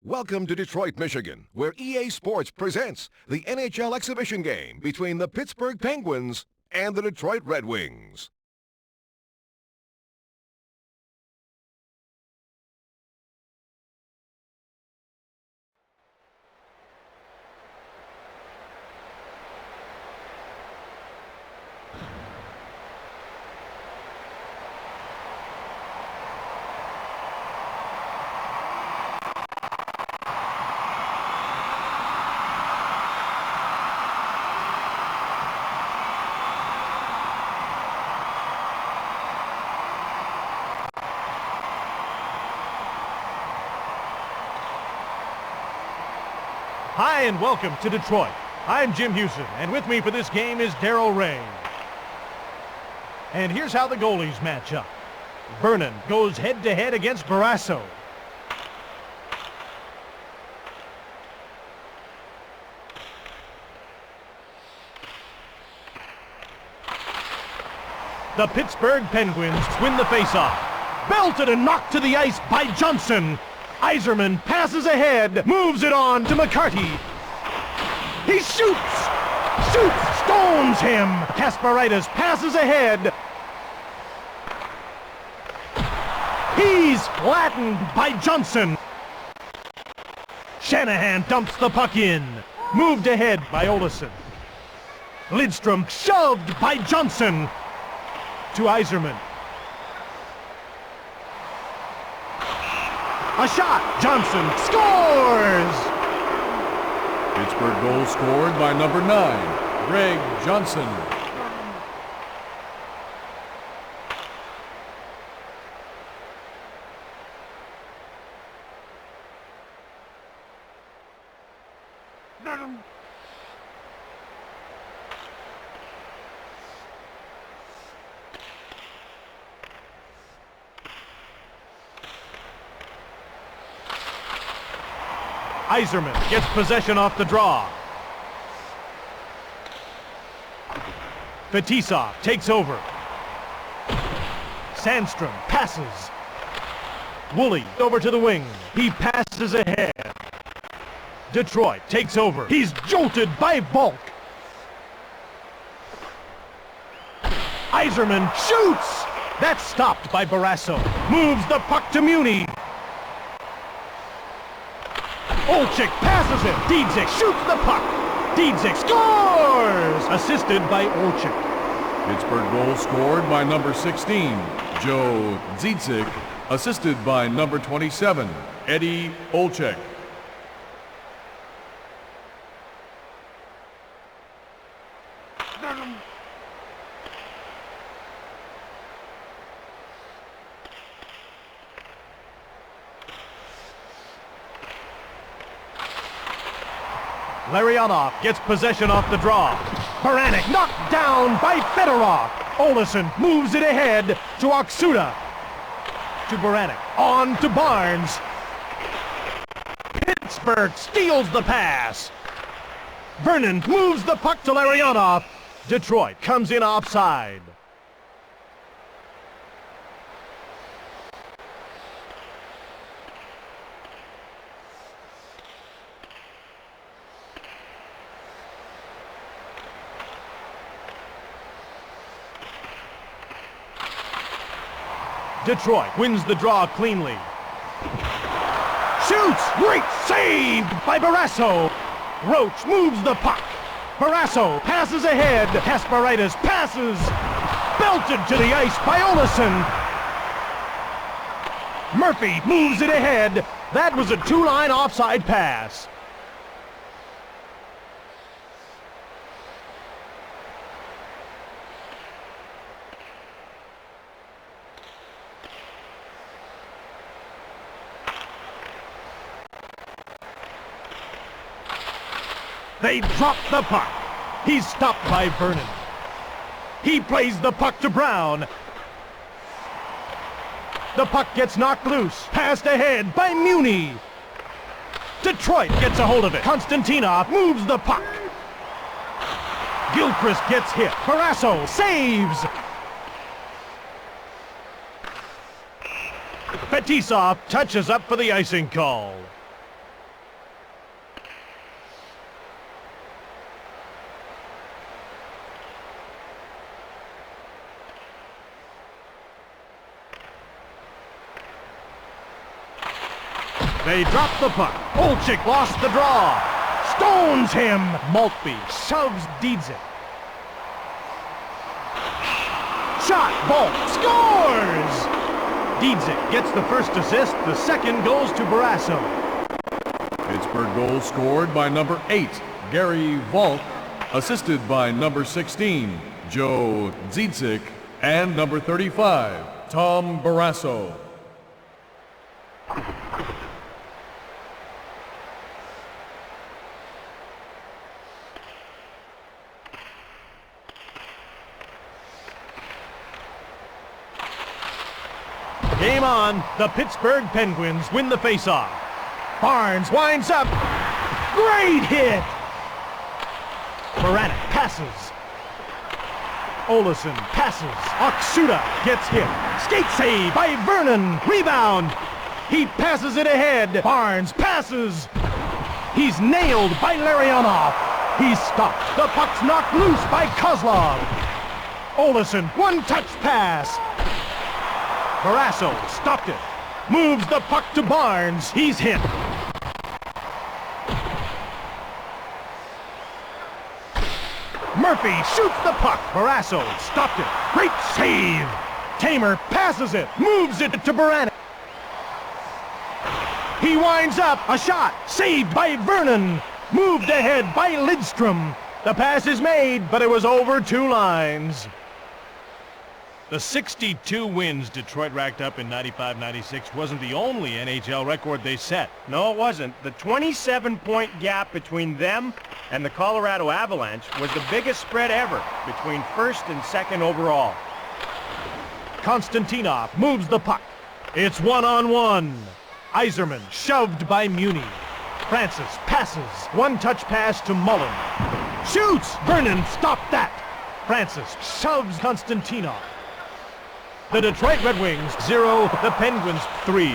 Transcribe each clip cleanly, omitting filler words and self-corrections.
Welcome to Detroit, Michigan, where EA Sports presents the NHL exhibition game between the Pittsburgh Penguins and the Detroit Red Wings. Hi and welcome to Detroit. I'm Jim Houston, and with me for this game is Darryl Ray. And here's how the goalies match up. Vernon goes head-to-head against Barrasso. The Pittsburgh Penguins win the faceoff. Belted and knocked to the ice by Johnson. Yzerman passes ahead, moves it on to McCarty. He shoots! Stones him! Kasparaitis passes ahead. He's flattened by Johnson. Shanahan dumps the puck in. Moved ahead by Olesen. Lidstrom shoved by Johnson to Yzerman. A shot! Johnson scores! Pittsburgh goal scored by number 9, Greg Johnson. Yzerman gets possession off the draw. Fetisov takes over. Sandstrom passes. Woolley over to the wing. He passes ahead. Detroit takes over. He's jolted by Volk. Yzerman shoots! That's stopped by Barrasso. Moves the puck to Muni. Olczyk passes it. Dietzig shoots the puck. Dietzig scores! Assisted by Olczyk. Pittsburgh goal scored by number 16, Joe Dietzig, assisted by number 27, Eddie Olczyk. Larionov gets possession off the draw. Baranek knocked down by Fedorov. Olesen moves it ahead to Oksuda. To Baranek. On to Barnes. Pittsburgh steals the pass. Vernon moves the puck to Larionov. Detroit comes in offside. Detroit wins the draw cleanly. Shoots! Great save by Barrasso. Roach moves the puck. Barrasso passes ahead. Kasparaitis passes. Belted to the ice by Olesen. Murphy moves it ahead. That was a two-line offside pass. They drop the puck. He's stopped by Vernon. He plays the puck to Brown. The puck gets knocked loose. Passed ahead by Muni. Detroit gets a hold of it. Konstantinov moves the puck. Gilchrist gets hit. Barrasso saves. Fetisov touches up for the icing call. They drop the puck. Olczyk lost the draw. Stones him. Maltby shoves Dietzick. Shot. Bolt scores. Dietzick gets the first assist. The second goes to Barrasso. Pittsburgh goal scored by number 8, Gary Volk, assisted by number 16, Joe Dziecic, and number 35, Tom Barrasso. Game on. The Pittsburgh Penguins win the faceoff. Barnes winds up. Great hit. Baranek passes. Olesen passes. Oksuda gets hit. Skate save by Vernon. Rebound. He passes it ahead. Barnes passes. He's nailed by Larionov. He's stopped. The puck's knocked loose by Kozlov. Olesen, one-touch pass. Barrasso stopped it. Moves the puck to Barnes. He's hit. Murphy shoots the puck. Barrasso stopped it. Great save. Tamer passes it. Moves it to Baranek. He winds up. A shot. Saved by Vernon. Moved ahead by Lidstrom. The pass is made, but it was over 2 lines. The 62 wins Detroit racked up in 95-96 wasn't the only NHL record they set. No, it wasn't. The 27-point gap between them and the Colorado Avalanche was the biggest spread ever between first and second overall. Konstantinov moves the puck. It's 1-on-1. Yzerman shoved by Muni. Francis passes. One-touch pass to Mullen. Shoots! Vernon stopped that. Francis shoves Konstantinov. The Detroit Red Wings 0, the Penguins 3.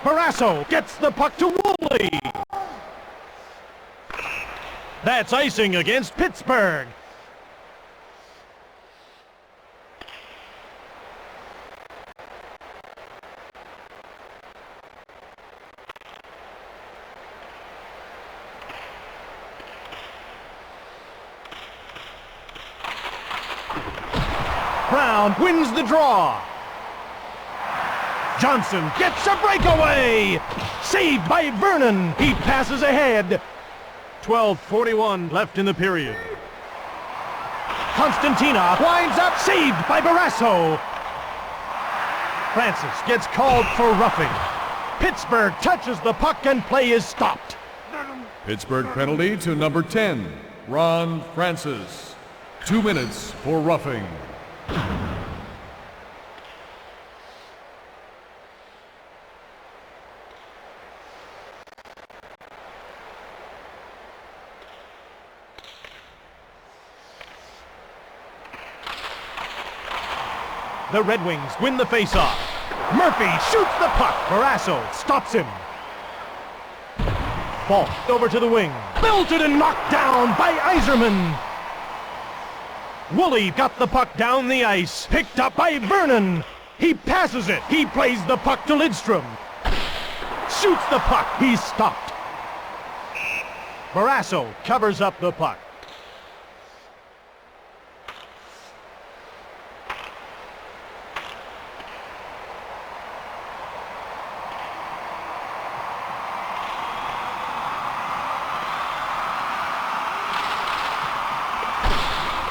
Barrasso gets the puck to Woolley. That's icing against Pittsburgh. Brown wins the draw. Johnson gets a breakaway. Saved by Vernon. He passes ahead. 12:41 left in the period. Konstantinov winds up. Saved by Barrasso. Francis gets called for roughing. Pittsburgh touches the puck and play is stopped. Pittsburgh penalty to number 10, Ron Francis. 2 minutes for roughing. The Red Wings win the faceoff. Murphy shoots the puck. Barrasso stops him. Ball over to the wing. Belted and knocked down by Yzerman. Woolley got the puck down the ice. Picked up by Vernon. He passes it. He plays the puck to Lidstrom. Shoots the puck. He's stopped. Barrasso covers up the puck.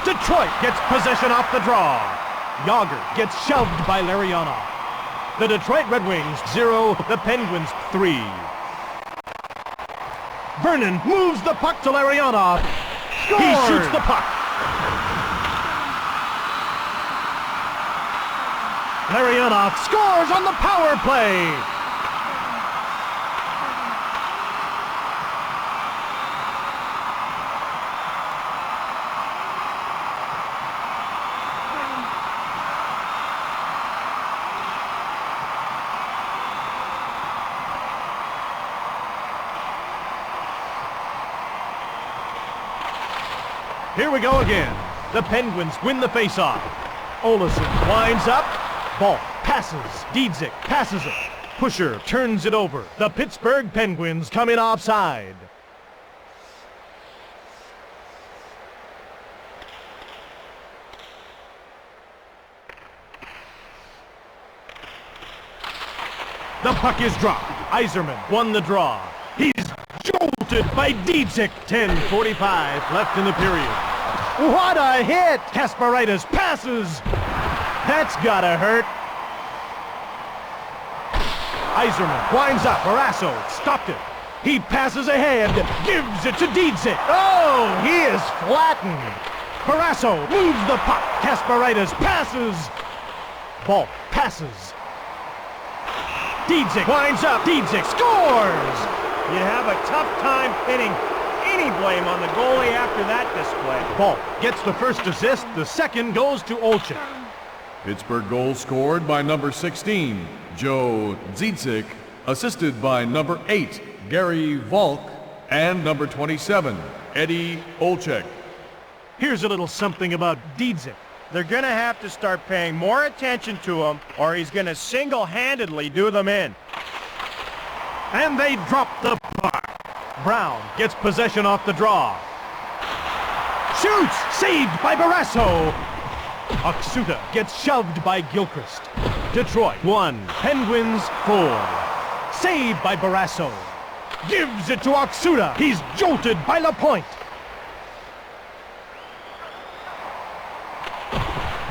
Detroit gets possession off the draw. Yager gets shoved by Larionov. The Detroit Red Wings 0, the Penguins 3. Vernon moves the puck to Larionov. Scored! He shoots the puck. Larionov scores on the power play. Here we go again. The Penguins win the faceoff. Olesen winds up. Ball passes. Dietzick passes it. pusher turns it over. The Pittsburgh Penguins come in offside. The puck is dropped. Yzerman won the draw. He's jolted by Dietzich. 10:45 left in the period. What a hit! Kasparaitis passes. That's gotta hurt. Yzerman winds up. Barrasso stopped it. He passes ahead. Gives it to Dietzich. Oh, he is flattened. Barrasso moves the puck. Kasparaitis passes. Ball passes. Dietzich winds up. Dietzich scores! You'd have a tough time pinning any blame on the goalie after that display. Ball gets the first assist. The second goes to Olczyk. Pittsburgh goal scored by number 16, Joe Dziedzic, assisted by number 8, Gary Volk, and number 27, Eddie Olczyk. Here's a little something about Dietzich. They're going to have to start paying more attention to him, or he's going to single-handedly do them in. And they drop the puck. Brown gets possession off the draw. Shoots! Saved by Barrasso. Oksuta gets shoved by Gilchrist. Detroit 1, Penguins 4. Saved by Barrasso. Gives it to Oksuta. He's jolted by Lapointe.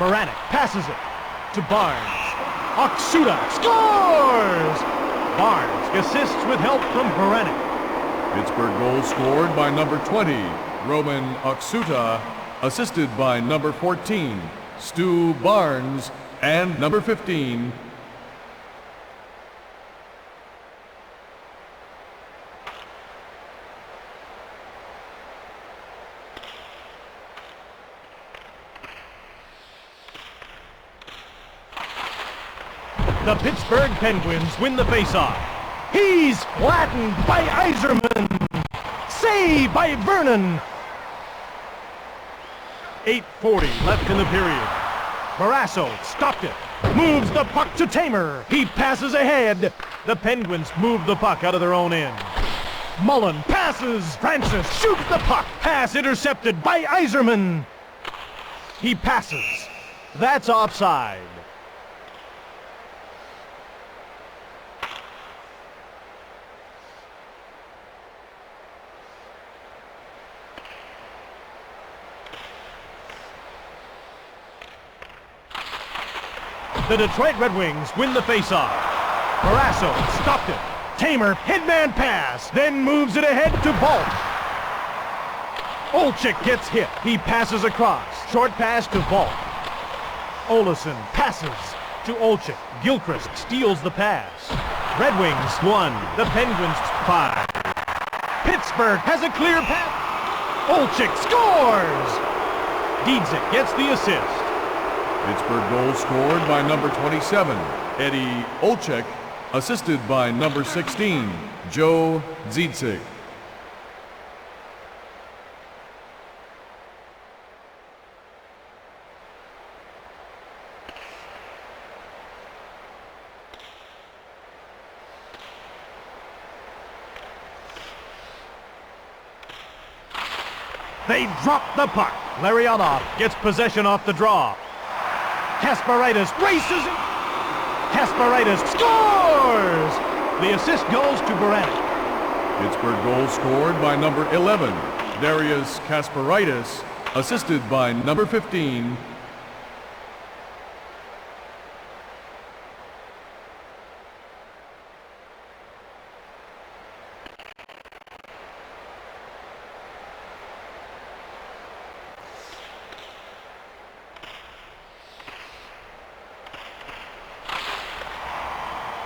Baranek passes it to Barnes. Oksuta scores! Barnes assists with help from Baranek. Pittsburgh goal scored by number 20, Roman Oksuta, assisted by number 14, Stu Barnes, and number 15, The Pittsburgh Penguins win the faceoff. He's flattened by Yzerman. Saved by Vernon. 8:40 left in the period. Barrasso stopped it. Moves the puck to Tamer. He passes ahead. The Penguins move the puck out of their own end. Mullen passes. Francis shoots the puck. Pass intercepted by Yzerman. He passes. That's offside. The Detroit Red Wings win the faceoff. Barrasso stopped it. Tamer, headman pass, then moves it ahead to Bolt. Olczyk gets hit. He passes across. Short pass to Bolt. Olesen passes to Olczyk. Gilchrist steals the pass. Red Wings 1, the Penguins 5. Pittsburgh has a clear path. Olczyk scores! Dietzich gets the assist. Pittsburgh goal scored by number 27, Eddie Olczyk, assisted by number 16, Joe Dziedzic. They drop the puck. Larionov gets possession off the draw. Kasparaitis races it. Kasparaitis scores! The assist goes to Baranek. Pittsburgh goal scored by number 11, Darius Kasparaitis, assisted by number 15,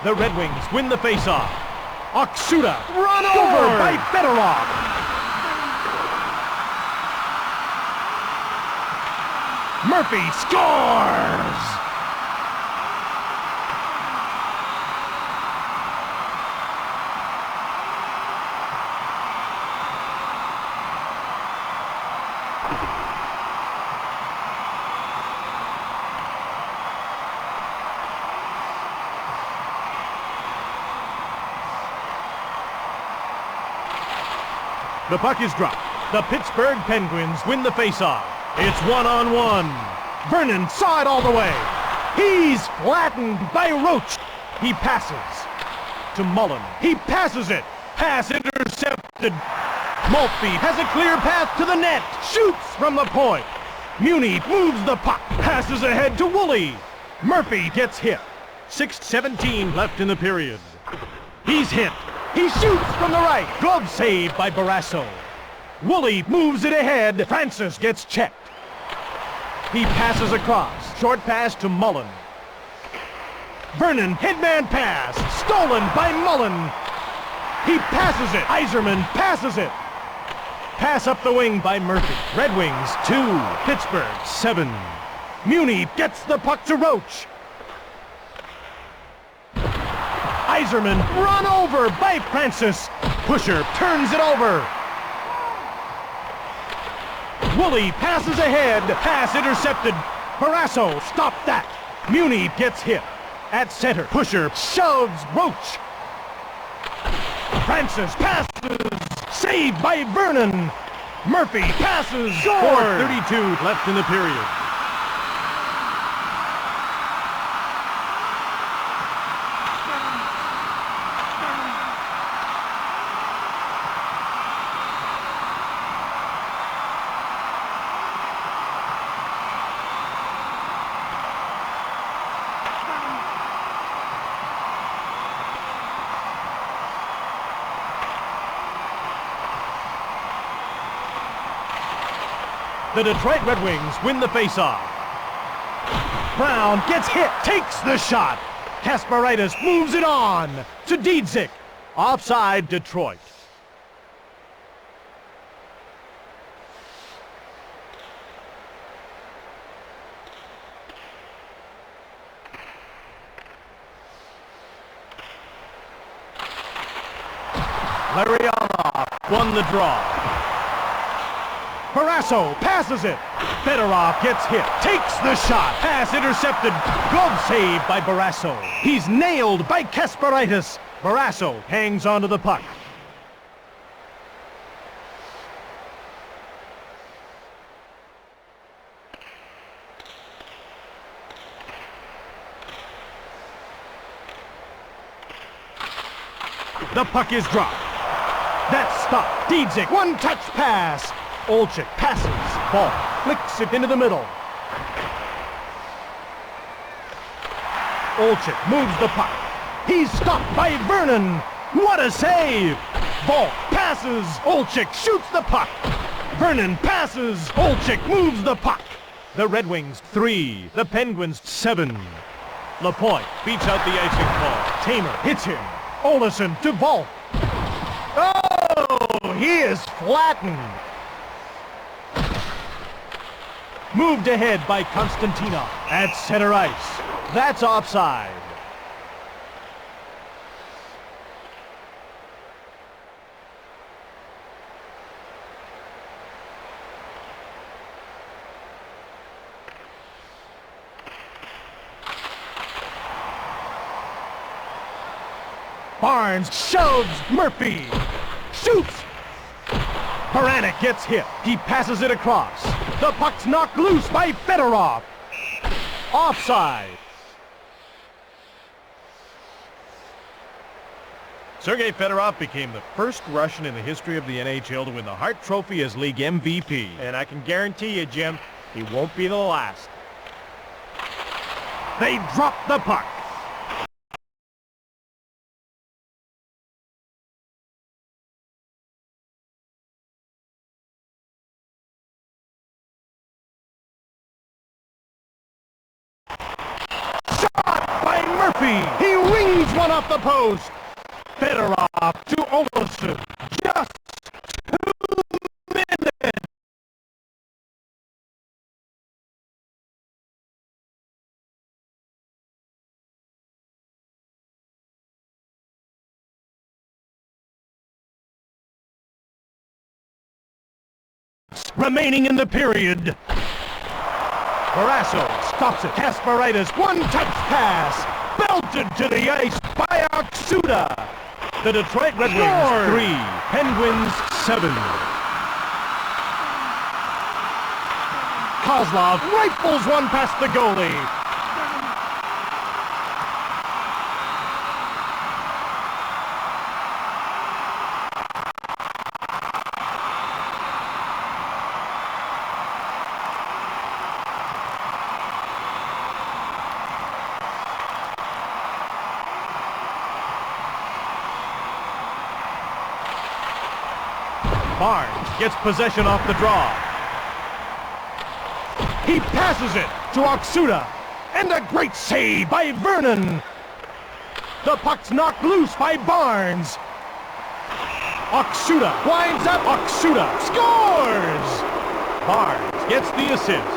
The Red Wings win the faceoff. Oksuta run over by Fedorov. Murphy scores! The puck is dropped. The Pittsburgh Penguins win the faceoff. It's one-on-one. Vernon saw it all the way. He's flattened by Roach. He passes to Mullen. He passes it. Pass intercepted. Maltby has a clear path to the net. Shoots from the point. Muni moves the puck. Passes ahead to Woolley. Murphy gets hit. 6:17 left in the period. He's hit. He shoots from the right. Glove save by Barrasso. Woolley moves it ahead. Francis gets checked. He passes across. Short pass to Mullen. Vernon, headman pass. Stolen by Mullen. He passes it. Yzerman passes it. Pass up the wing by Murphy. Red Wings 2, Pittsburgh 7. Muni gets the puck to Roach. Yzerman run over by Francis. Pusher turns it over. Woolley passes ahead. Pass intercepted. Barrasso stopped that. Muni gets hit. At center, Pusher shoves Roach. Francis passes. Saved by Vernon. Murphy passes. 4:32 left in the period. The Detroit Red Wings win the faceoff. Brown gets hit, takes the shot. Kasparaitis moves it on to Diedzik. Offside, Detroit. Larionov won the draw. Barrasso passes it. Fedorov gets hit. Takes the shot. Pass intercepted. Glove save by Barrasso. He's nailed by Kasparaitis. Barrasso hangs onto the puck. The puck is dropped. That's stopped. Diedzik, one-touch pass. Olczyk passes. Ball flicks it into the middle. Olczyk moves the puck. He's stopped by Vernon. What a save! Ball passes. Olczyk shoots the puck. Vernon passes. Olczyk moves the puck. The Red Wings 3, the Penguins 7. Lapointe beats out the icing call. Tamer hits him. Olesen to Volk. Oh, he is flattened. Moved ahead by Konstantinov at center ice. That's offside. Barnes shoves Murphy. Shoots. Paranek gets hit. He passes it across. The puck's knocked loose by Fedorov. Offside. Sergei Fedorov became the first Russian in the history of the NHL to win the Hart Trophy as league MVP. And I can guarantee you, Jim, he won't be the last. They drop the puck. Murphy, he wings one off the post. Fedorov to Olesen. Just 2 minutes. Remaining in the period. Barrasso stops it. Kasparaitis, one-touch pass. Belted to the ice by Aksuda. The Detroit Red Wings 3, Penguins 7. Kozlov rifles one past the goalie. Barnes gets possession off the draw. He passes it to Oksuda, and a great save by Vernon. The puck's knocked loose by Barnes. Oksuda winds up. Oksuda scores! Barnes gets the assist.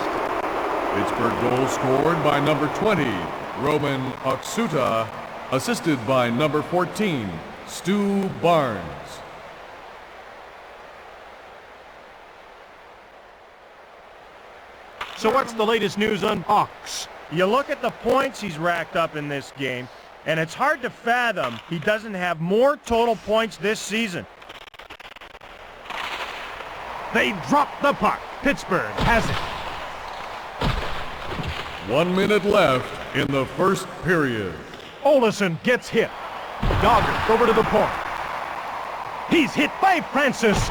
Pittsburgh goal scored by number 20, Roman Oksuta, assisted by number 14, Stu Barnes. So what's the latest news on Ox? You look at the points he's racked up in this game, and it's hard to fathom he doesn't have more total points this season. They drop the puck. Pittsburgh has it. 1 minute left in the first period. Olesen gets hit. Yager over to the point. He's hit by Francis.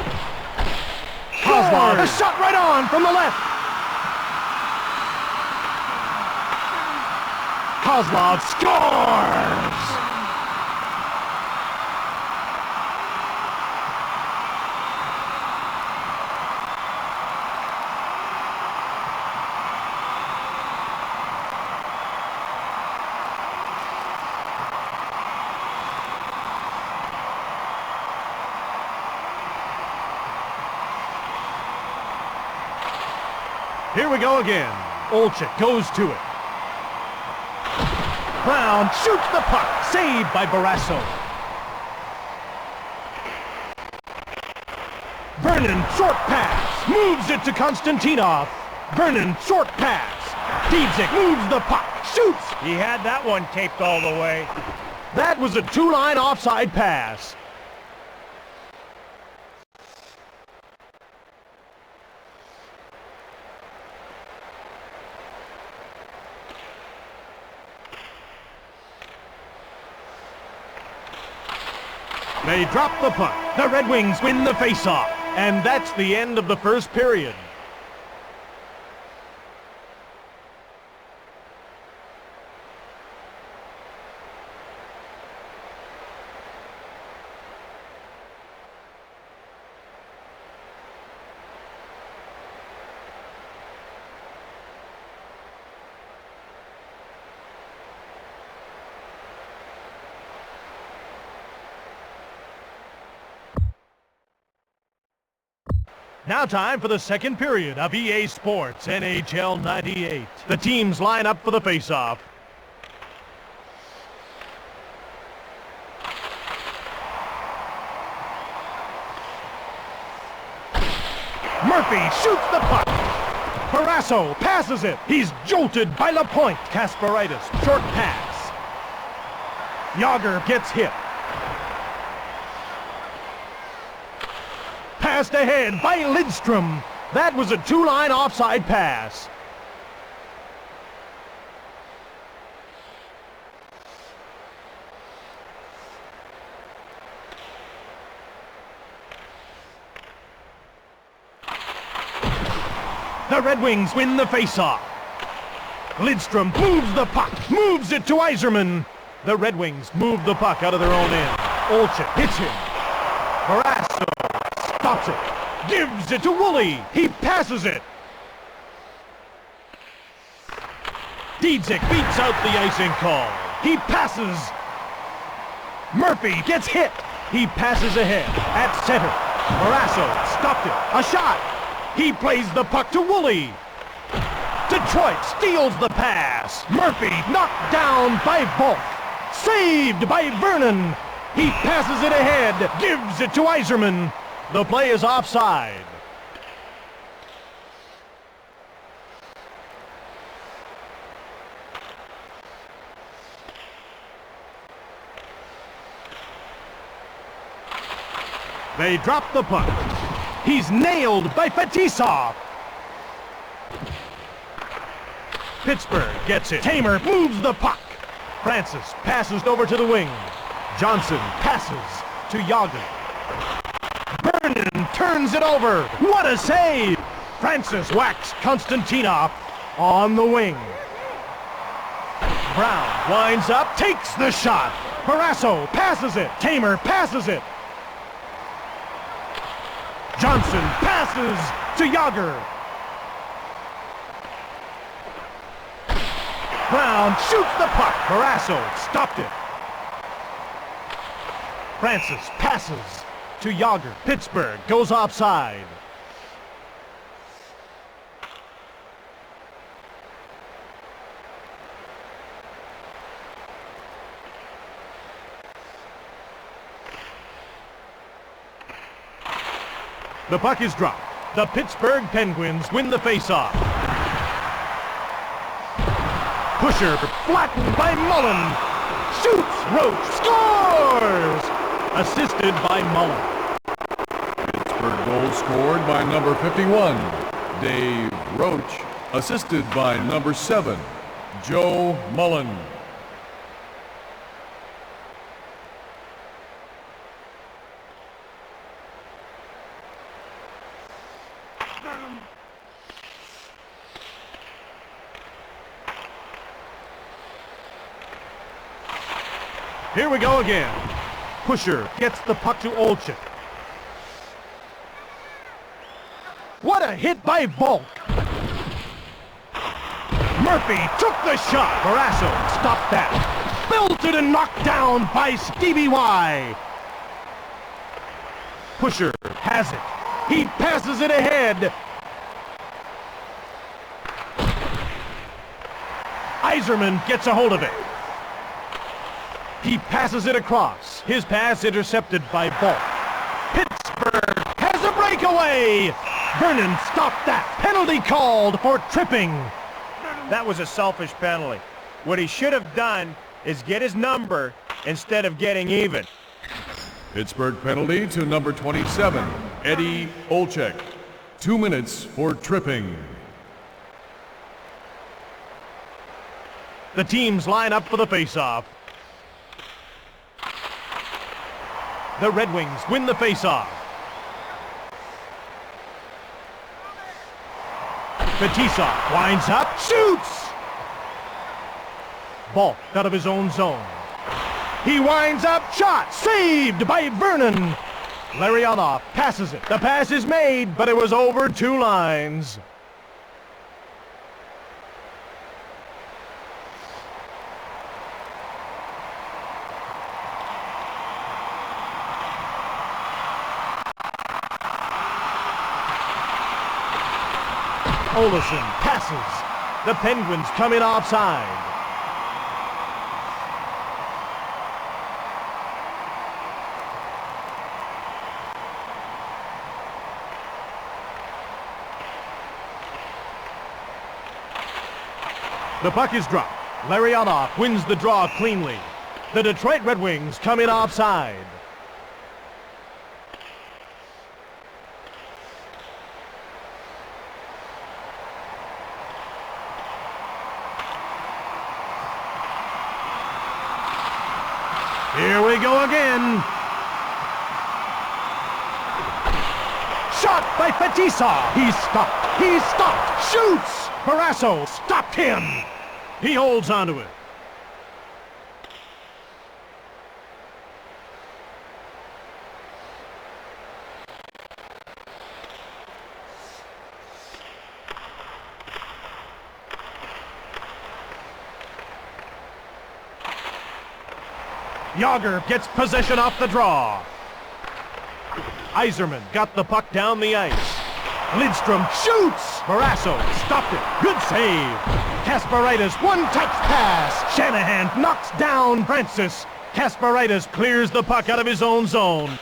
Kozlov, a shot right on from the left. Kozlov scores! Here we go again. Olczyk goes to it. Brown shoots the puck, saved by Barrasso. Vernon, short pass, moves it to Konstantinov. Vernon, short pass. Dietzick moves the puck, shoots. He had that one taped all the way. That was a two-line offside pass. They drop the puck. The Red Wings win the faceoff. And that's the end of the first period. Now time for the second period of EA Sports NHL 98. The teams line up for the faceoff. Murphy shoots the puck. Barrasso passes it. He's jolted by Lapointe. Kasparaitis, short pass. Yager gets hit. Passed ahead by Lidstrom. That was a two-line offside pass. The Red Wings win the faceoff. Lidstrom moves the puck, moves it to Yzerman. The Red Wings move the puck out of their own end. Olczyk hits him. Barrasso stops it, gives it to Woolley. He passes it. Dietzick beats out the icing call. He passes. Murphy gets hit. He passes ahead at center. Barrasso stopped it. A shot. He plays the puck to Woolley. Detroit steals the pass. Murphy knocked down by Volk. Saved by Vernon. He passes it ahead, gives it to Yzerman. The play is offside. They drop the puck. He's nailed by Fetisov. Pittsburgh gets it. Tamer moves the puck. Francis passes over to the wing. Johnson passes to Yager. Vernon turns it over. What a save! Francis whacks Konstantinov on the wing. Brown winds up, takes the shot. Barrasso passes it. Tamer passes it. Johnson passes to Yager. Brown shoots the puck. Barrasso stopped it. Francis passes to Yager. Pittsburgh goes offside. The puck is dropped. The Pittsburgh Penguins win the faceoff. Pusher flattened by Mullen. Shoots, Roach scores! Assisted by Mullen. Pittsburgh goal scored by number 51, Dave Roach. Assisted by number 7, Joe Mullen. Here we go again. Pusher gets the puck to Olczyk. What a hit by Volk. Murphy took the shot. Barrasso stopped that. Belted and knocked down by Stevie Y. Pusher has it. He passes it ahead. Yzerman gets a hold of it. He passes it across. His pass intercepted by Volk. Pittsburgh has a breakaway. Vernon stopped that. Penalty called for tripping. That was a selfish penalty. What he should have done is get his number instead of getting even. Pittsburgh penalty to number 27, Eddie Olczyk. 2 minutes for tripping. The teams line up for the faceoff. The Red Wings win the faceoff. Fetisov winds up, shoots! Ball out of his own zone. He winds up, shot, saved by Vernon. Larionov passes it. The pass is made, but it was over 2 lines. Olsen passes. The Penguins come in offside. The puck is dropped. Larionov wins the draw cleanly. The Detroit Red Wings come in offside. Here we go again. Shot by Fetisov. He's stopped. He's stopped. Shoots. Barrasso stopped him. He holds onto it. Yager gets possession off the draw. Yzerman got the puck down the ice. Lidstrom shoots! Barrasso stopped it. Good save. Kasparaitis, one-touch pass. Shanahan knocks down Francis. Kasparaitis clears the puck out of his own zone.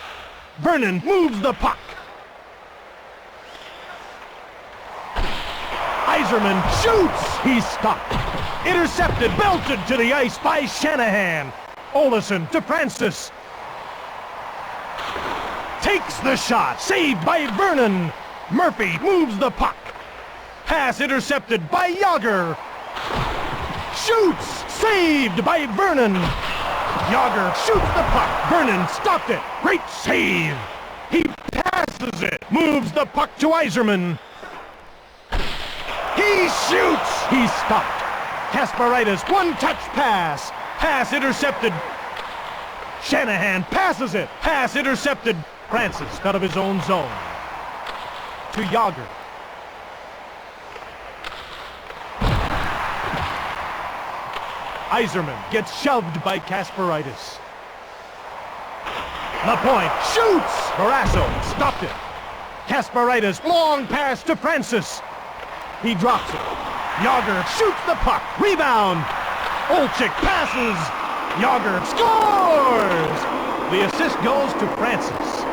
Vernon moves the puck. Yzerman shoots! He's stopped. Intercepted, belted to the ice by Shanahan. Olsen to Francis. takes the shot, saved by Vernon. Murphy moves the puck. Pass intercepted by Yager. Shoots, saved by Vernon. Yager shoots the puck. Vernon stopped it. Great save. He passes it. Moves the puck to Yzerman. He shoots. He stopped. Kasparaitis, one-touch pass. Pass intercepted. Shanahan passes it. Pass intercepted. Francis out of his own zone. To Yager. Yzerman gets shoved by Kasparaitis. LaPointe shoots! Barrasso stopped it. Kasparaitis, long pass to Francis. He drops it. Yager shoots the puck. Rebound. Olczyk passes. Yager scores! The assist goes to Francis.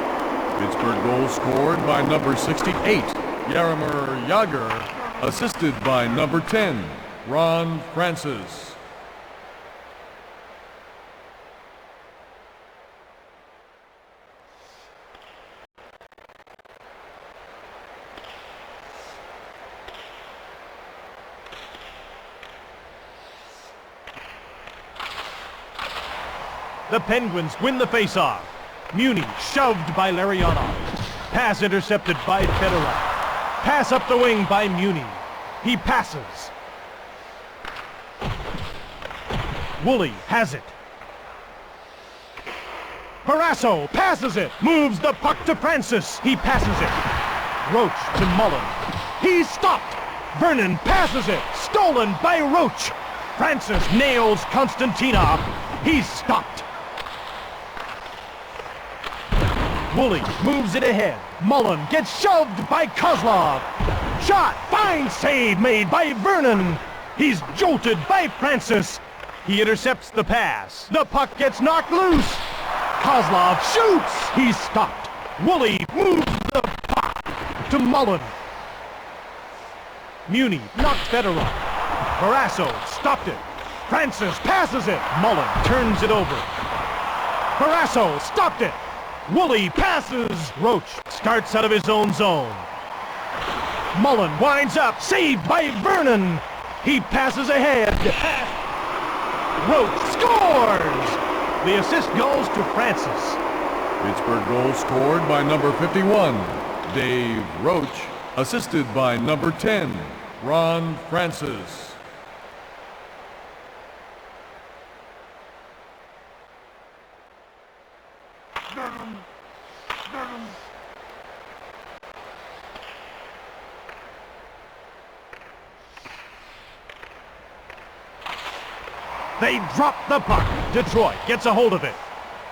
Pittsburgh goal scored by number 68, Jaromir Jagr, assisted by number 10, Ron Francis. The Penguins win the faceoff. Muni shoved by Larionov. Pass intercepted by Fedorov. Pass up the wing by Muni. He passes. Woolley has it. Barrasso passes it. Moves the puck to Francis. He passes it. Roach to Mullen. He's stopped. Vernon passes it. Stolen by Roach. Francis nails Konstantinov. He's stopped. Woolley moves it ahead. Mullen gets shoved by Kozlov. Shot, fine save made by Vernon. He's jolted by Francis. He intercepts the pass. The puck gets knocked loose. Kozlov shoots. He's stopped. Woolley moves the puck to Mullen. Muni knocks Fedorov. Barrasso stopped it. Francis passes it. Mullen turns it over. Barrasso stopped it. Woolley passes. Roach starts out of his own zone. Mullen winds up. Saved by Vernon. He passes ahead. Roach scores! The assist goes to Francis. Pittsburgh goal scored by number 51, Dave Roach, assisted by number 10, Ron Francis. They drop the puck. Detroit gets a hold of it.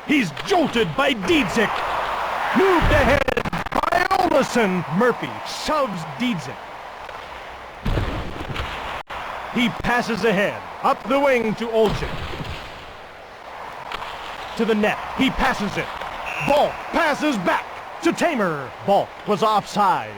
He's jolted by Dietzick. Moved ahead by Olesen. Murphy shoves Dietzick. He passes ahead. Up the wing to Olczyk. To the net. He passes it. Volk passes back to Tamer. Volk was offside.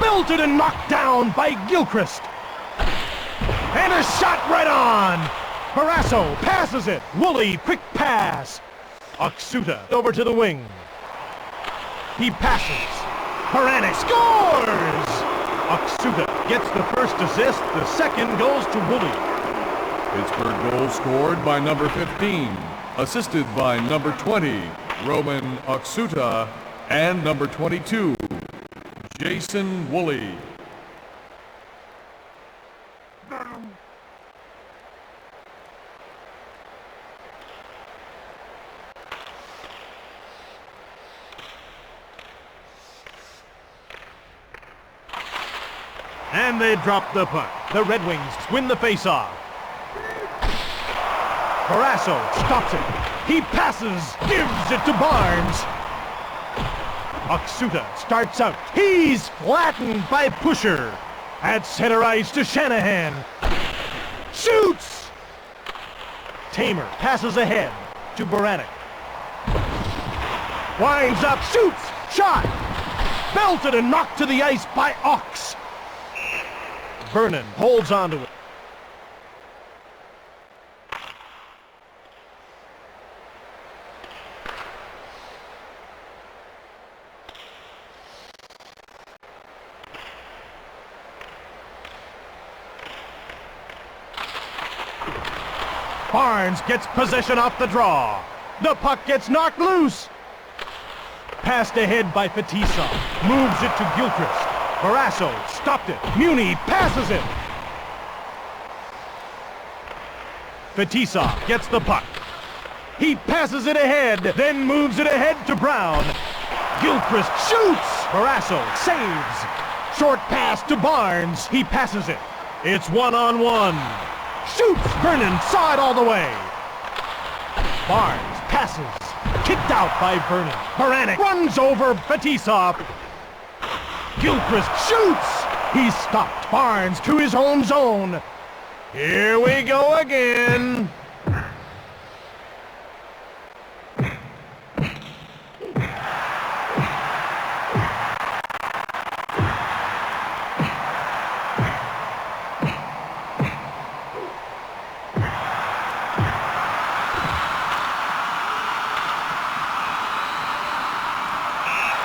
Belted and knocked down by Gilchrist. And a shot right on. Barrasso passes it. Woolley, quick pass. Oksuta over to the wing. He passes. Paranek scores! Oksuta gets the first assist. The second goes to Woolley. Pittsburgh goal scored by number 15, assisted by number 20, Roman Oksuta, and number 22, Jason Woolley. And they drop the puck. The Red Wings win the faceoff. Barrasso stops it. He passes, gives it to Barnes. Oksuta starts out. He's flattened by Pusher. At center ice to Shanahan. Shoots! Tamer passes ahead to Baranek. Winds up, shoots, shot, Belted and knocked to the ice by Ox. Vernon holds on to it. Barnes gets possession off the draw. The puck gets knocked loose. Passed ahead by Fetisov. Moves it to Gilchrist. Barrasso stopped it. Muni passes it. Fetisov gets the puck. He passes it ahead, then moves it ahead to Brown. Gilchrist shoots. Barrasso saves. Short pass to Barnes. He passes it. It's 1-on-1. Shoots! Vernon saw it all the way. Barnes passes. Kicked out by Vernon. Baranek runs over Fetisov. Gilchrist shoots! He's stopped. Barnes to his own zone. Here we go again.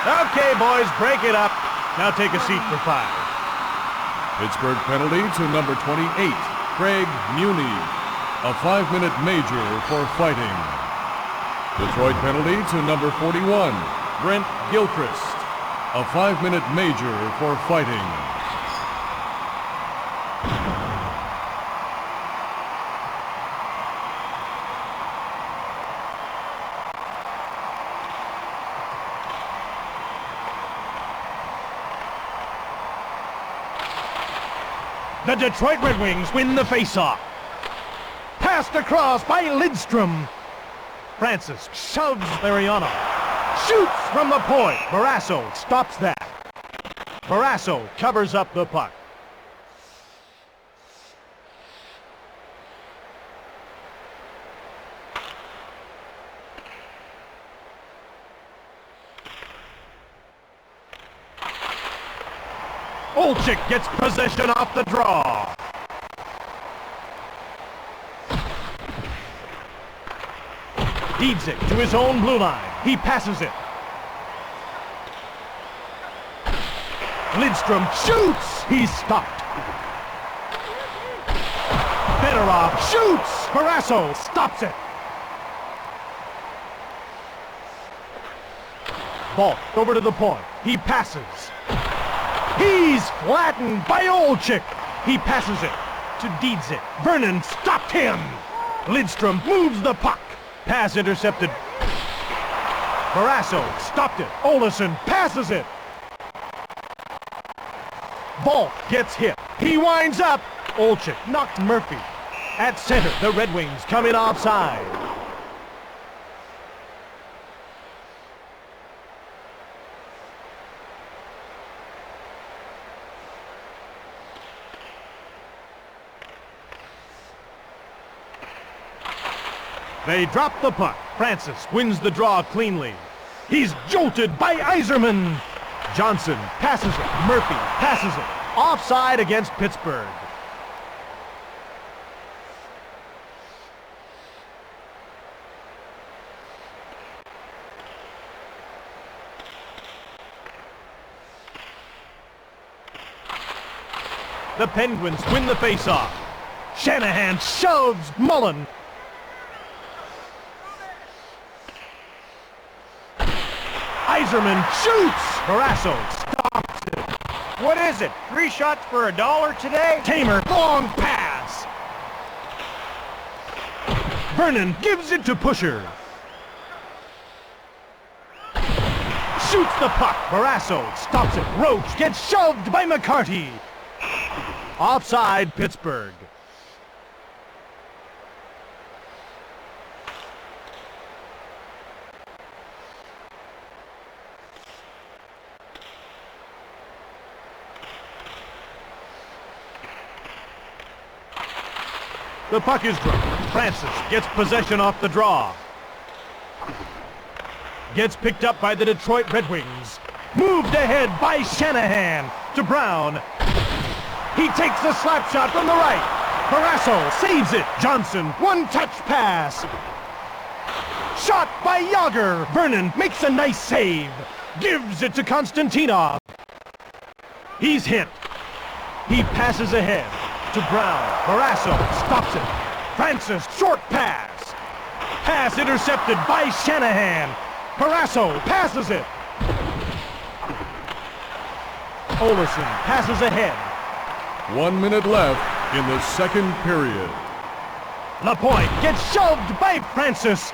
Okay, boys, break it up. Now take a seat for 5. Pittsburgh penalty to number 28, Craig Muni. A 5-minute major for fighting. Detroit penalty to number 41, Brent Gilchrist. A 5-minute major for fighting. The Detroit Red Wings win the faceoff. Passed across by Lidstrom. Francis shoves Mariano. Shoots from the point. Barrasso stops that. Barrasso covers up the puck. Olczyk gets possession off the draw. Feeds it to his own blue line. He passes it. Lidstrom shoots. He's stopped. Fedorov shoots. Barrasso stops it. Ball over to the point. He passes. He's flattened by Olczyk. He passes it to Dietzig. Vernon stopped him. Lidstrom moves the puck. Pass intercepted. Barrasso stopped it. Olesen passes it. Ball gets hit. He winds up. Olczyk knocked Murphy. At center, the Red Wings come in offside. They drop the puck. Francis wins the draw cleanly. He's jolted by Yzerman. Johnson passes it. Murphy passes it. Offside against Pittsburgh. The Penguins win the faceoff. Shanahan shoves Mullen. Yzerman shoots! Barrasso stops it. What is it? 3 shots for $1 today? Tamer, long pass. Vernon gives it to Pusher. Shoots the puck. Barrasso stops it. Roach gets shoved by McCarty. Offside, Pittsburgh. The puck is dropped. Francis gets possession off the draw. Gets picked up by the Detroit Red Wings. Moved ahead by Shanahan to Brown. He takes the slap shot from the right. Barrasso saves it. Johnson, one-touch pass. Shot by Yager. Vernon makes a nice save. Gives it to Konstantinov. He's hit. He passes ahead to Brown. Barrasso stops it. Francis, short pass. Pass intercepted by Shanahan. Barrasso passes it. Olesen passes ahead. 1 minute left in the second period. Lapointe gets shoved by Francis.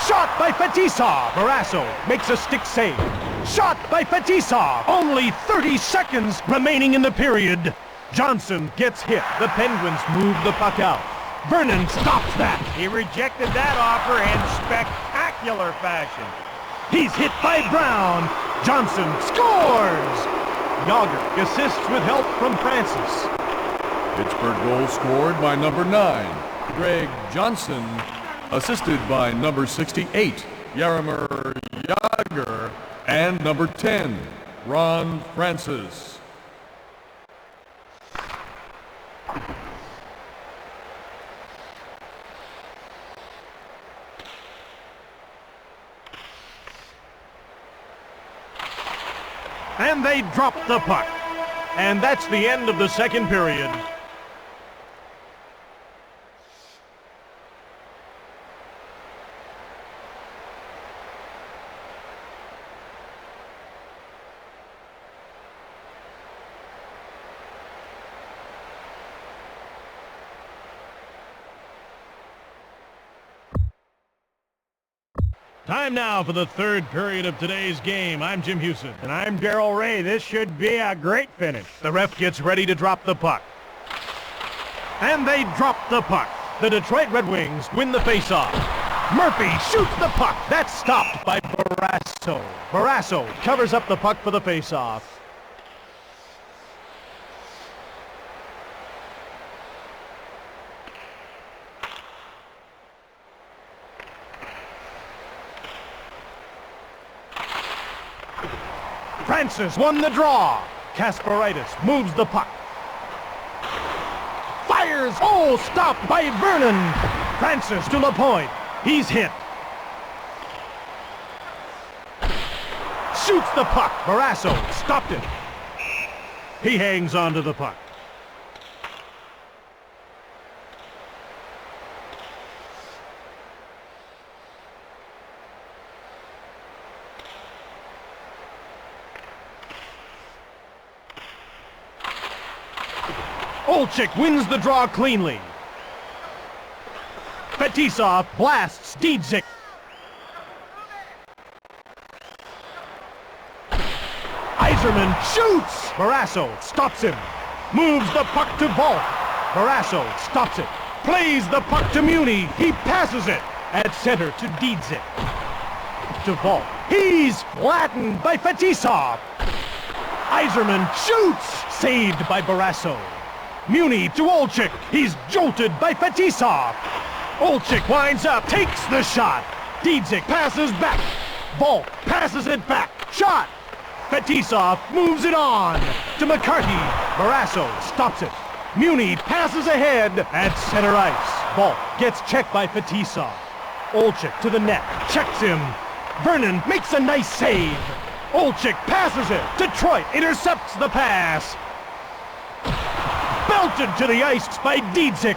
Shot by Fetisov. Barrasso makes a stick save. Shot by Fetisov. Only 30 seconds remaining in the period. Johnson gets hit. The Penguins move the puck out. Vernon stops that. He rejected that offer in spectacular fashion. He's hit by Brown. Johnson scores. Yager assists with help from Francis. Pittsburgh goal scored by number 9, Greg Johnson, assisted by number 68, Jaromir Jagr, and number 10, Ron Francis. And they drop the puck. And that's the end of the second period. Time now for the third period of today's game. I'm Jim Hewson. And I'm Darryl Ray. This should be a great finish. The ref gets ready to drop the puck. And they drop the puck. The Detroit Red Wings win the faceoff. Murphy shoots the puck. That's stopped by Barrasso. Barrasso covers up the puck for the faceoff. Francis won the draw. Kasparaitis moves the puck. Fires! Oh, stopped by Vernon. Francis to Lapointe. He's hit. Shoots the puck. Barrasso stopped it. He hangs on to the puck. Olczyk wins the draw cleanly. Fetisov blasts Diedzic. Yzerman shoots! Barrasso stops him. Moves the puck to Volk. Barrasso stops it. Plays the puck to Muni. He passes it. At center to Diedzic. To Volk. He's flattened by Fetisov. Yzerman shoots! Saved by Barrasso. Muni to Olczyk. He's jolted by Fetisov. Olczyk winds up, takes the shot. Diedzic passes back. Volk passes it back. Shot! Fetisov moves it on to McCarty. Barrasso stops it. Muni passes ahead at center ice. Volk gets checked by Fetisov. Olczyk to the net. Checks him. Vernon makes a nice save. Olczyk passes it. Detroit intercepts the pass. Belted to the ice by Diedzic.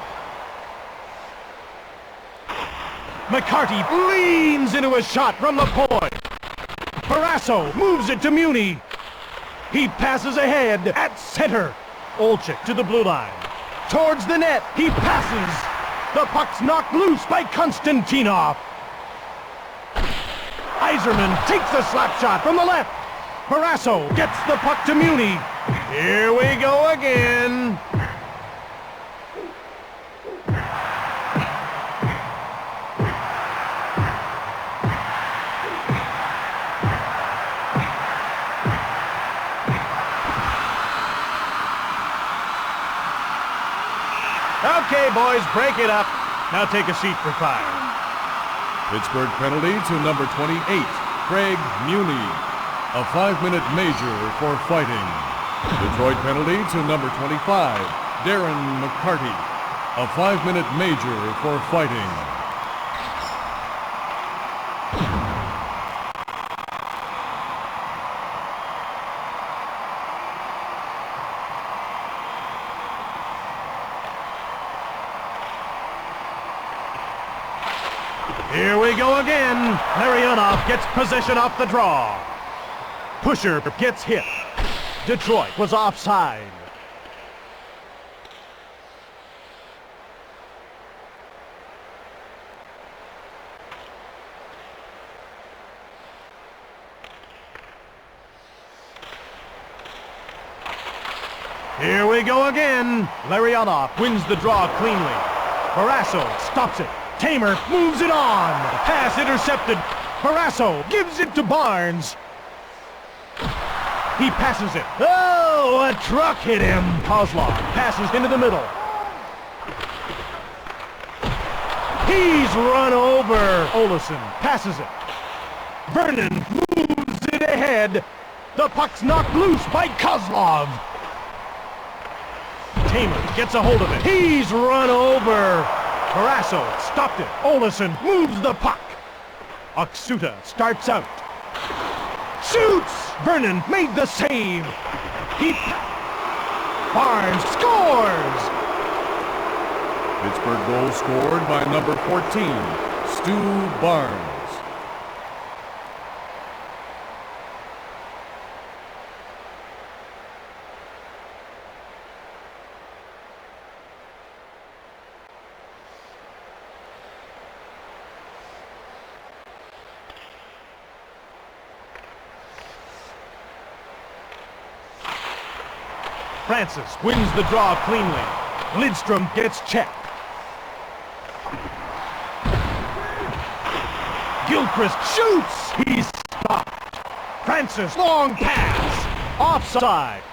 McCarty leans into a shot from the point. Barrasso moves it to Muni. He passes ahead at center. Olczyk to the blue line. Towards the net, he passes. The puck's knocked loose by Konstantinov. Yzerman takes a slap shot from the left. Barrasso gets the puck to Muni. Here we go again. Okay, boys, break it up. Now take a seat for fire. Pittsburgh penalty to number 28, Craig Muni. A 5-minute major for fighting. Detroit penalty to number 25, Darren McCarty. A 5-minute major for fighting. Here we go again. Larionov gets possession off the draw. Pusher gets hit. Detroit was offside. Here we go again. Larionov wins the draw cleanly. Barrasso stops it. Tamer moves it on. Pass intercepted. Barrasso gives it to Barnes. He passes it. Oh, a truck hit him. Kozlov passes into the middle. He's run over. Olesen passes it. Vernon moves it ahead. The puck's knocked loose by Kozlov. Tamer gets a hold of it. He's run over. Barrasso stopped it. Olesen moves the puck. Oksuta starts out. Shoots! Vernon made the save. Barnes scores! Pittsburgh goal scored by number 14, Stu Barnes. Francis wins the draw cleanly. Lidstrom gets checked. Gilchrist shoots! He's stopped. Francis, long pass. Offside.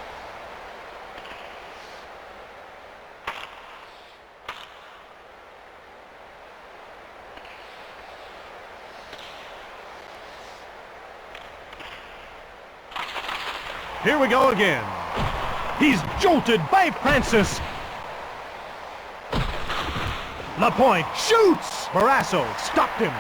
Here we go again. He's jolted by Francis. Lapointe shoots. Barrasso stopped him.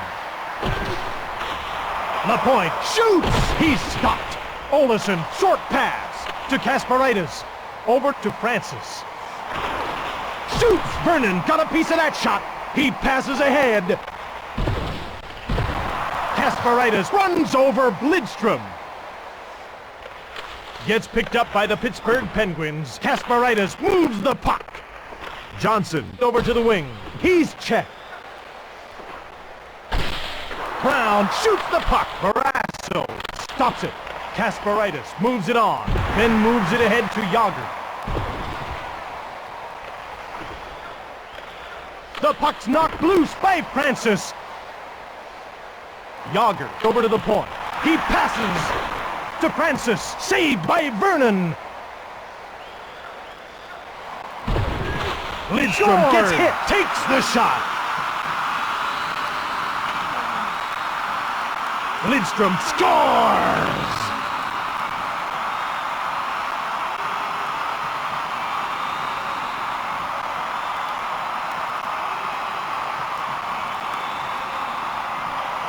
Lapointe shoots. He's stopped. Olesen, short pass to Kasparaitis. Over to Francis. Shoots. Vernon got a piece of that shot. He passes ahead. Kasparaitis runs over Lidstrom. Gets picked up by the Pittsburgh Penguins. Kasparaitis moves the puck. Johnson over to the wing. He's checked. Brown shoots the puck. Barrasso stops it. Kasparaitis moves it on. Then moves it ahead to Yager. The puck's knocked loose by Francis. Yager over to the point. He passes to Francis, saved by Vernon. Lidstrom gets hit, takes the shot. Lidstrom scores!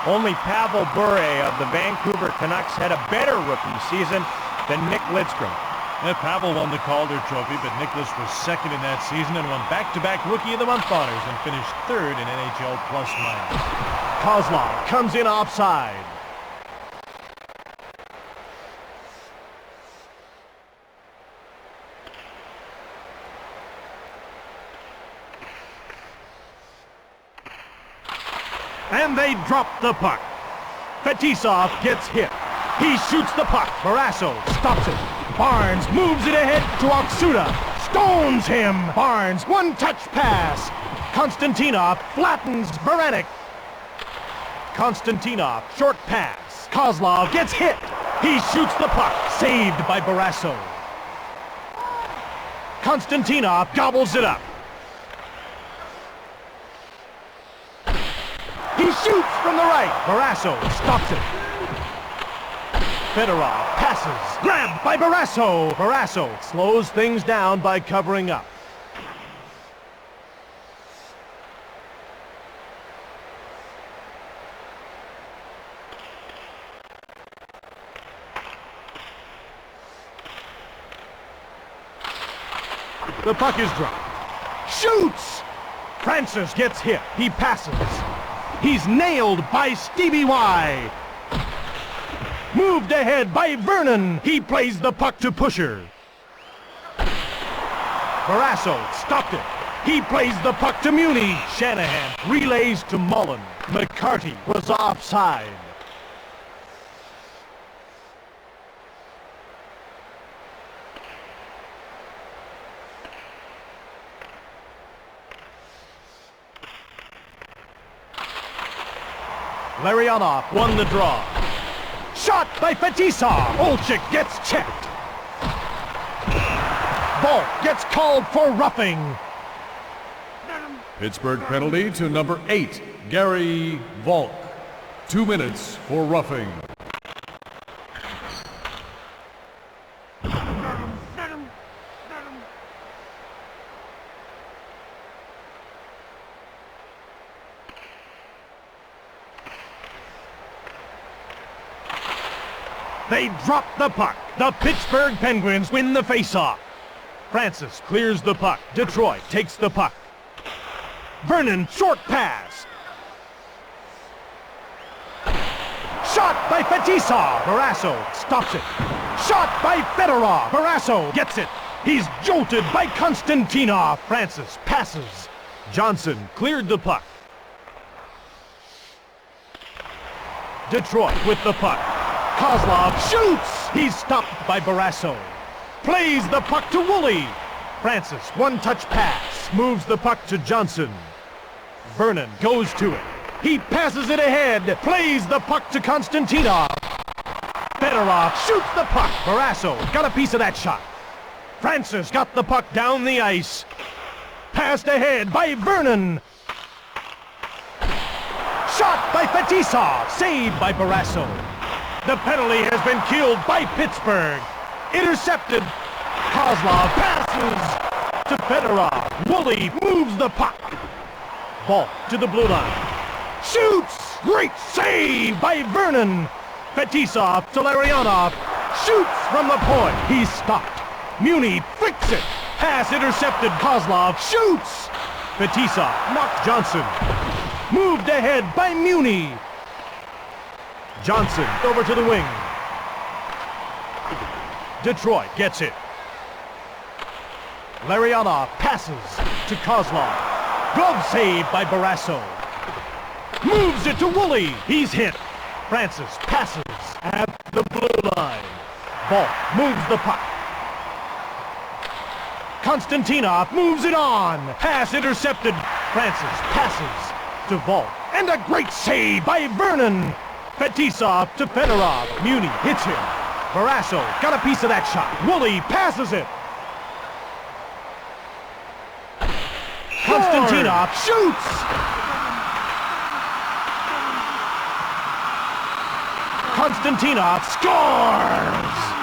Only Pavel Bure of the Vancouver Canucks had a better rookie season than Nick Lidstrom. Pavel won the Calder Trophy, but Nicholas was second in that season and won back-to-back Rookie of the Month honors and finished third in NHL plus-minus. Kozlov comes in offside. And they drop the puck. Fetisov gets hit. He shoots the puck. Barrasso stops it. Barnes moves it ahead to Oksuta. Stones him. Barnes, one-touch pass. Konstantinov flattens Baranek. Konstantinov, short pass. Kozlov gets hit. He shoots the puck. Saved by Barrasso. Konstantinov gobbles it up. He He shoots from the right. Barrasso stops it. Fedorov passes. Grabbed by Barrasso. Barrasso slows things down by covering up. The puck is dropped. Shoots! Francis gets hit. He passes. He's nailed by Stevie Y. Moved ahead by Vernon. He plays the puck to Pusher. Barrasso stopped it. He plays the puck to Muni. Shanahan relays to Mullen. McCarty was offside. Larionov won the draw. Shot by Fetisov. Olchik gets checked. Volk gets called for roughing. Pittsburgh penalty to number 8, Gary Volk. 2 minutes for roughing. They drop the puck. The Pittsburgh Penguins win the faceoff. Francis clears the puck. Detroit takes the puck. Vernon, short pass. Shot by Fetisov. Barrasso stops it. Shot by Fedorov. Barrasso gets it. He's jolted by Konstantinov. Francis passes. Johnson cleared the puck. Detroit with the puck. Kozlov shoots! He's stopped by Barrasso. Plays the puck to Woolley. Francis, one-touch pass. Moves the puck to Johnson. Vernon goes to it. He passes it ahead. Plays the puck to Konstantinov. Fedorov shoots the puck. Barrasso got a piece of that shot. Francis got the puck down the ice. Passed ahead by Vernon. Shot by Fetisov. Saved by Barrasso. The penalty has been killed by Pittsburgh. Intercepted. Kozlov passes to Fedorov. Woolley moves the puck. Ball to the blue line. Shoots! Great save by Vernon. Fetisov to Larionov. Shoots from the point. He's stopped. Muni flicks it. Pass intercepted. Kozlov shoots. Fetisov knocked Johnson. Moved ahead by Muni. Johnson over to the wing. Detroit gets it. Larionov passes to Kozlov. Glove save by Barrasso. Moves it to Woolley. He's hit. Francis passes at the blue line. Volk moves the puck. Konstantinov moves it on. Pass intercepted. Francis passes to Volk. And a great save by Vernon. Fetisov to Fedorov. Muni hits him. Barrasso got a piece of that shot. Woolley passes it. Konstantinov shoots. Konstantinov scores.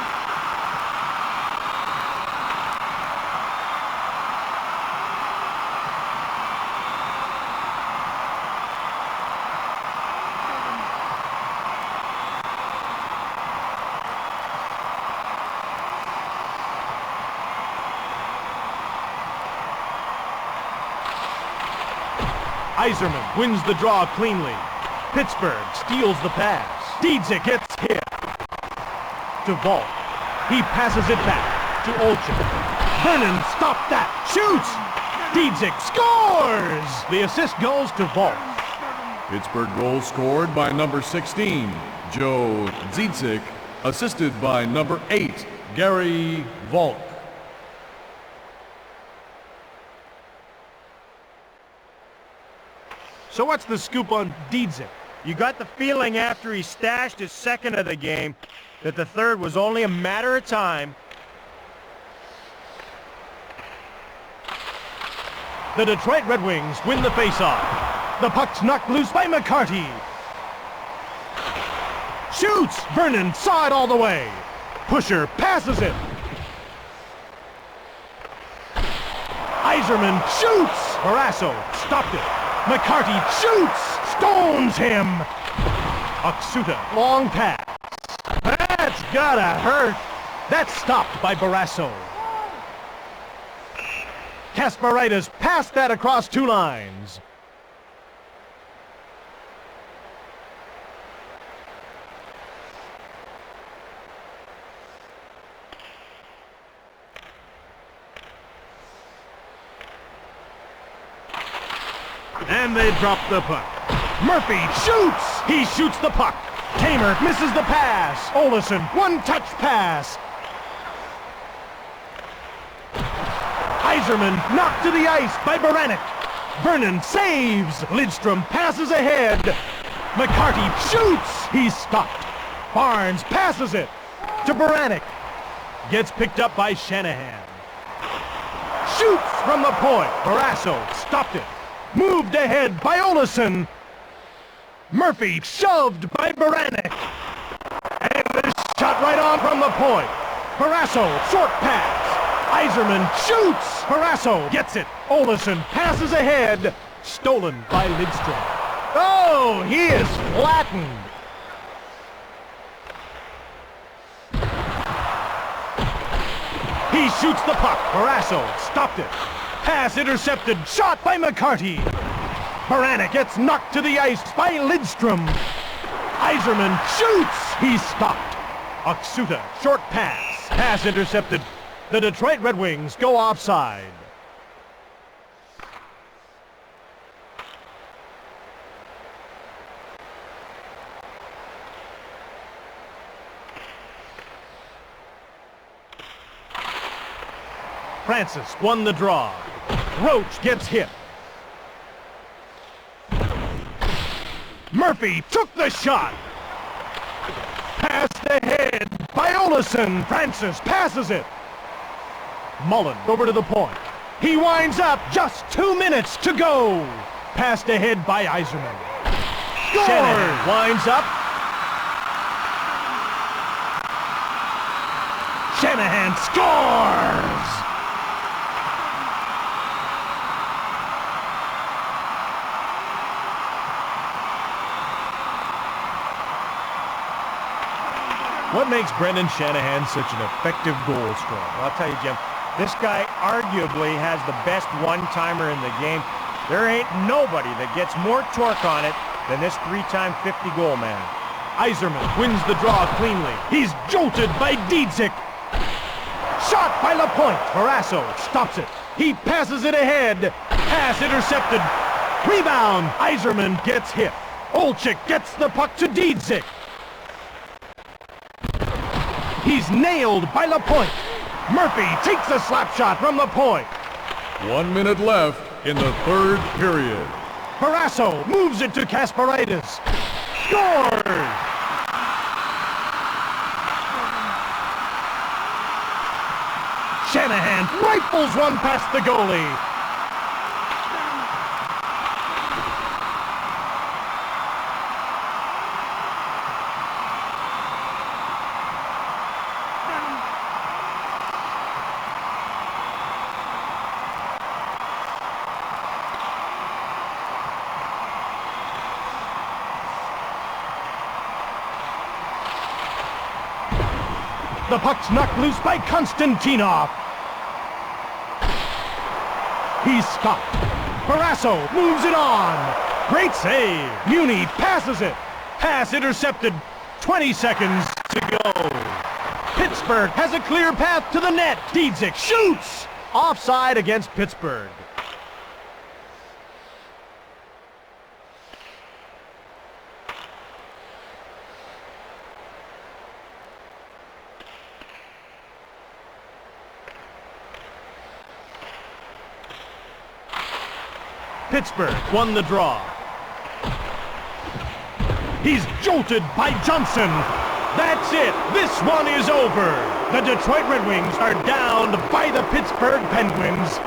Yzerman wins the draw cleanly. Pittsburgh steals the pass. Diedzik gets hit. To Volk. He passes it back to Olchik. Vernon stopped that. Shoots! Diedzik scores! The assist goes to Volk. Pittsburgh goal scored by number 16, Joe Dziedzik, assisted by number 8, Gary Volk. So what's the scoop on Diedzik? You got the feeling after he stashed his second of the game that the third was only a matter of time. The Detroit Red Wings win the faceoff. The puck's knocked loose by McCarty. Shoots! Vernon saw it all the way. Pusher passes it. Yzerman shoots! Barrasso stopped it. McCarty shoots! Stones him! Oksuta, long pass. That's gotta hurt. That's stopped by Barrasso. Kasparaitis passed that across two lines. And they drop the puck. Murphy shoots! He shoots the puck. Tamer misses the pass. Olesen, one-touch pass. Yzerman knocked to the ice by Baranek. Vernon saves. Lidstrom passes ahead. McCarty shoots. He's stopped. Barnes passes it to Baranek. Gets picked up by Shanahan. Shoots from the point. Barrasso stopped it. Moved ahead by Olesen. Murphy shoved by Baranek. And the shot right on from the point. Barrasso, short pass. Yzerman shoots. Barrasso gets it. Olesen passes ahead. Stolen by Lidstrom. Oh, he is flattened. He shoots the puck. Barrasso stopped it. Pass intercepted. Shot by McCarty. Baranek gets knocked to the ice by Lidstrom. Yzerman shoots. He's stopped. Oksuta, short pass. Pass intercepted. The Detroit Red Wings go offside. Francis won the draw. Roach gets hit. Murphy took the shot. Passed ahead by Olesen. Francis passes it. Mullen over to the point. He winds up. Just 2 minutes to go. Passed ahead by Yzerman. Shanahan winds up. Shanahan scores! What makes Brendan Shanahan such an effective goal scorer? Well, I'll tell you, Jim, this guy arguably has the best one-timer in the game. There ain't nobody that gets more torque on it than this three-time 50-goal man. Yzerman wins the draw cleanly. He's jolted by Dietzick. Shot by Lapointe. Barrasso stops it. He passes it ahead. Pass intercepted. Rebound. Yzerman gets hit. Olczyk gets the puck to Dietzick. He's nailed by Lapointe. Murphy takes a slap shot from the point. 1 minute left in the third period. Barrasso moves it to Kasparaitis. Scores! Shanahan rifles one past the goalie. The puck's knocked loose by Konstantinov. He's stopped. Barrasso moves it on. Great save. Muni passes it. Pass intercepted. 20 seconds to go. Pittsburgh has a clear path to the net. Dietzick shoots. Offside against Pittsburgh. Pittsburgh won the draw. He's jolted by Johnson. That's it. This one is over. The Detroit Red Wings are downed by the Pittsburgh Penguins.